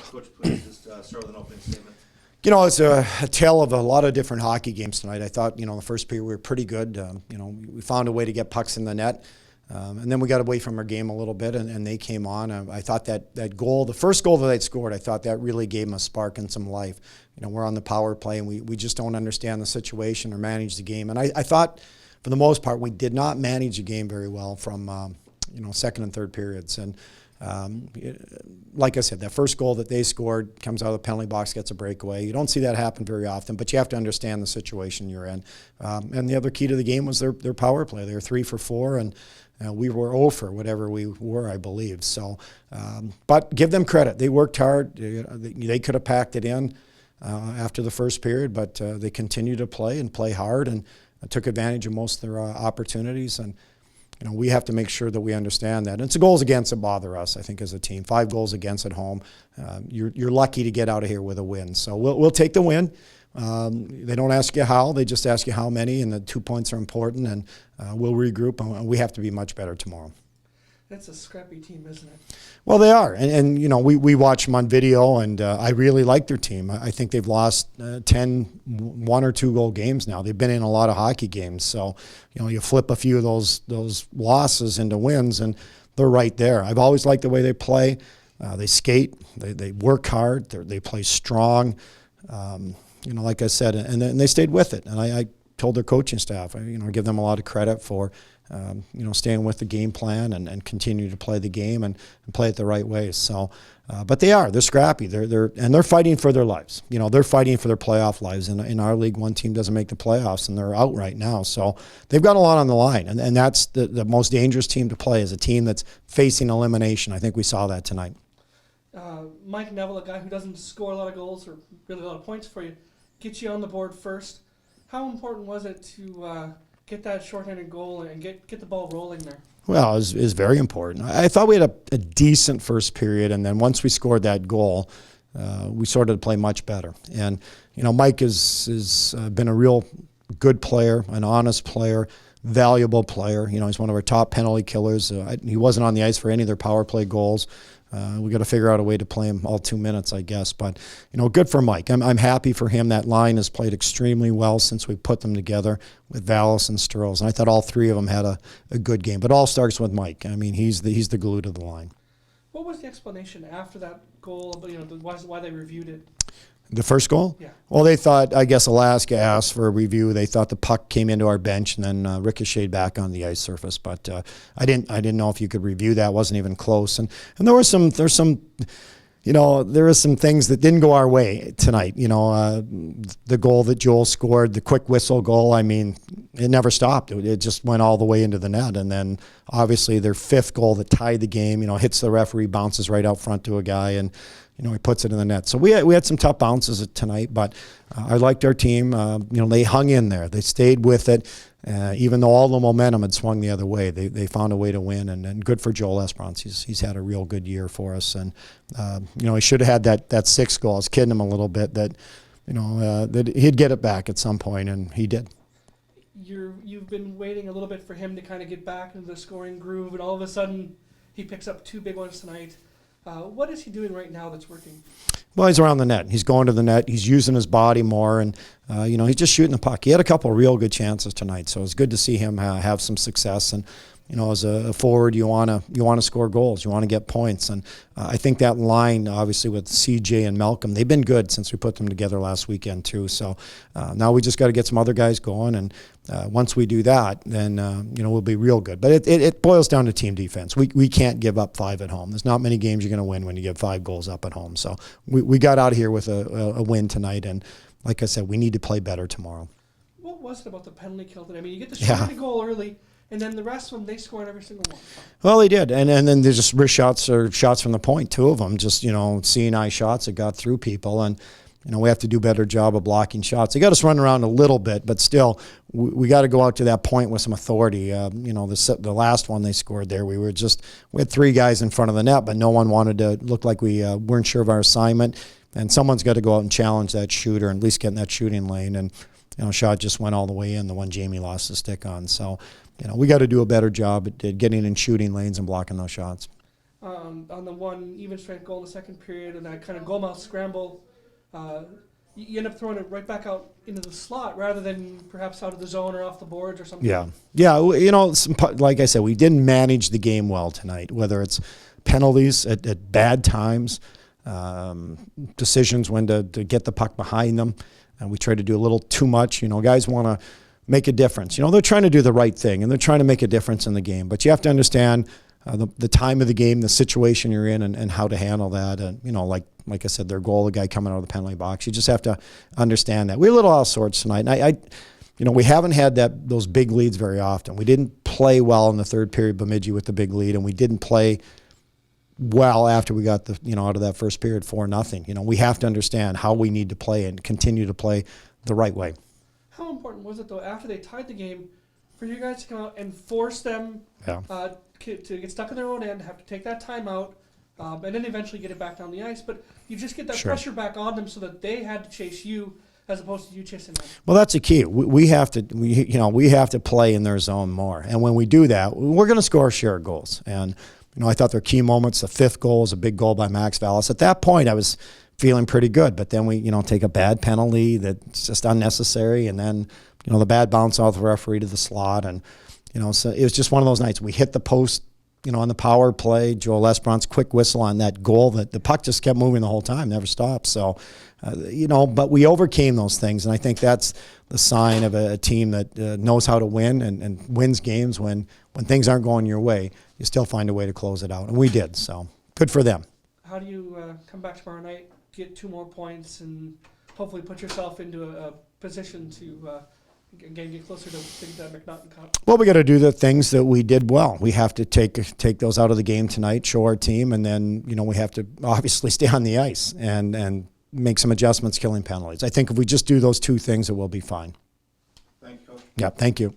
Coach, please just start with an opening statement. You know, it's a tale of a lot of different hockey games tonight. I thought, the first period we were pretty good. We found a way to get pucks in the net. And then we got away from our game a little bit, and they came on. I thought that goal, the first goal that they'd scored, I thought that really gave them a spark and some life. We're on the power play, and we just don't understand the situation or manage the game. And I thought, for the most part, we did not manage the game very well from, second and third periods. And like I said, that first goal that they scored comes out of the penalty box, gets a breakaway. You don't see that happen very often, but you have to understand the situation you're in. And the other key to the game was their power play. They were 3 for 4, and we were 0 for whatever we were, I believe. So, but give them credit. They worked hard. They could have packed it in after the first period, but they continued to play hard, and took advantage of most of their opportunities. And we have to make sure that we understand that. And it's the goals against that bother us, I think, as a team. 5 goals against at home. You're lucky to get out of here with a win. So we'll take the win. They don't ask you how. They just ask you how many, and the 2 points are important. And we'll regroup, and we have to be much better tomorrow. That's a scrappy team, isn't it? Well, they are. And we watch them on video, and I really like their team. I think they've lost 10 1 or 2 goal games now. They've been in a lot of hockey games. So, you flip a few of those losses into wins, and they're right there. I've always liked the way they play. They skate. They work hard. They play strong. Like I said, and they stayed with it. And I told their coaching staff, I give them a lot of credit for staying with the game plan and continue to play the game and play it the right way. So, but they're scrappy. They're fighting for their lives. They're fighting for their playoff lives. In our league, one team doesn't make the playoffs, and they're out right now. So they've got a lot on the line, and that's the most dangerous team to play, is a team that's facing elimination. I think we saw that tonight. Mike Neville, a guy who doesn't score a lot of goals or really a lot of points for you, gets you on the board first. How important was it to get that shorthanded goal and get the ball rolling there? Well, it was very important. I thought we had a decent first period, and then once we scored that goal, we started to play much better. And, Mike has been a real good player, an honest player, valuable player. He's one of our top penalty killers. He wasn't on the ice for any of their power play goals. We got to figure out a way to play him all 2 minutes, I guess. But, good for Mike. I'm happy for him. That line has played extremely well since we put them together with Vallis and Sturls. And I thought all 3 of them had a good game. But all starts with Mike. I mean, he's the glue to the line. What was the explanation after that goal, why they reviewed it? The first goal? Yeah. Well, they thought, I guess Alaska asked for a review. They thought the puck came into our bench and then ricocheted back on the ice surface. But I didn't know if you could review that. It wasn't even close. And there were some things that didn't go our way tonight. The goal that Joel scored, the quick whistle goal, I mean, it never stopped. It just went all the way into the net. And then obviously their 5th goal that tied the game, hits the referee, bounces right out front to a guy, and he puts it in the net. So we had some tough bounces tonight, but I liked our team. They hung in there. They stayed with it. Even though all the momentum had swung the other way, they found a way to win. And good for Joel Esperance. He's had a real good year for us. And, he should have had that 6th goal. I was kidding him a little bit that he'd get it back at some point, and he did. You've been waiting a little bit for him to kind of get back into the scoring groove, and all of a sudden he picks up 2 big ones tonight. What is he doing right now that's working? Well, he's around the net. He's going to the net. He's using his body more, and he's just shooting the puck. He had a couple of real good chances tonight, so it's good to see him have some success. And as a forward, you want to score goals. You want to get points, and I think that line, obviously with CJ and Malcolm, they've been good since we put them together last weekend too. So now we just got to get some other guys going, and once we do that, then we'll be real good. But it boils down to team defense. We can't give up 5 at home. There's not many games you're going to win when you give 5 goals up at home. So we got out of here with a win tonight, and like I said, we need to play better tomorrow. What was it about the penalty kill today? I mean, you get the shot goal early, and then the rest of them, they scored every single one. Well, they did. And then there's just wrist shots or shots from the point, 2 of them, just, seeing eye shots that got through people. And, we have to do a better job of blocking shots. They got us running around a little bit, but still, we got to go out to that point with some authority. The last one they scored there, we had 3 guys in front of the net, but no one wanted to look like we weren't sure of our assignment. And someone's got to go out and challenge that shooter and at least get in that shooting lane. And, shot just went all the way in, the one Jamie lost the stick on. So, we got to do a better job at getting in shooting lanes and blocking those shots. on the one even strength goal in the second period, and that kind of goal mouth scramble. You end up throwing it right back out into the slot rather than perhaps out of the zone or off the boards or something. Yeah. Like I said, we didn't manage the game well tonight, whether it's penalties at bad times, decisions when to get the puck behind them. And we try to do a little too much. Guys want to make a difference. They're trying to do the right thing, and they're trying to make a difference in the game. But you have to understand the time of the game, the situation you're in, and how to handle that. And, like I said, their goal, the guy coming out of the penalty box. You just have to understand that. We were a little all sorts tonight. And we haven't had those big leads very often. We didn't play well in the third period, Bemidji with the big lead, and we didn't play well after we got out of that first period 4-0. We have to understand how we need to play and continue to play the right way. How important was it, though, after they tied the game, for you guys to come out and force them to get stuck in their own end, have to take that time out, and then eventually get it back down the ice? But you just get that pressure back on them so that they had to chase you as opposed to you chasing them. Well, that's the key. We have to play in their zone more, and when we do that, we're going to score a share of goals. And I thought their key moments, the fifth goal was a big goal by Max Vallis. At that point, I was feeling pretty good, but then we take a bad penalty that's just unnecessary, and then the bad bounce off the referee to the slot, and so it was just one of those nights. We hit the post, on the power play. Joel Esperant's quick whistle on that goal, that the puck just kept moving the whole time, never stopped. So, but we overcame those things, and I think that's the sign of a team that knows how to win and wins games when things aren't going your way. You still find a way to close it out, and we did. So good for them. How do you come back tomorrow night, get 2 more points, and hopefully put yourself into a position to again get closer to that McNaughton Cup? Well, we got to do the things that we did well. We have to take those out of the game tonight, show our team, and then we have to obviously stay on the ice and make some adjustments, killing penalties. I think if we just do those 2 things, it will be fine. Thank you, Coach. Yeah, thank you.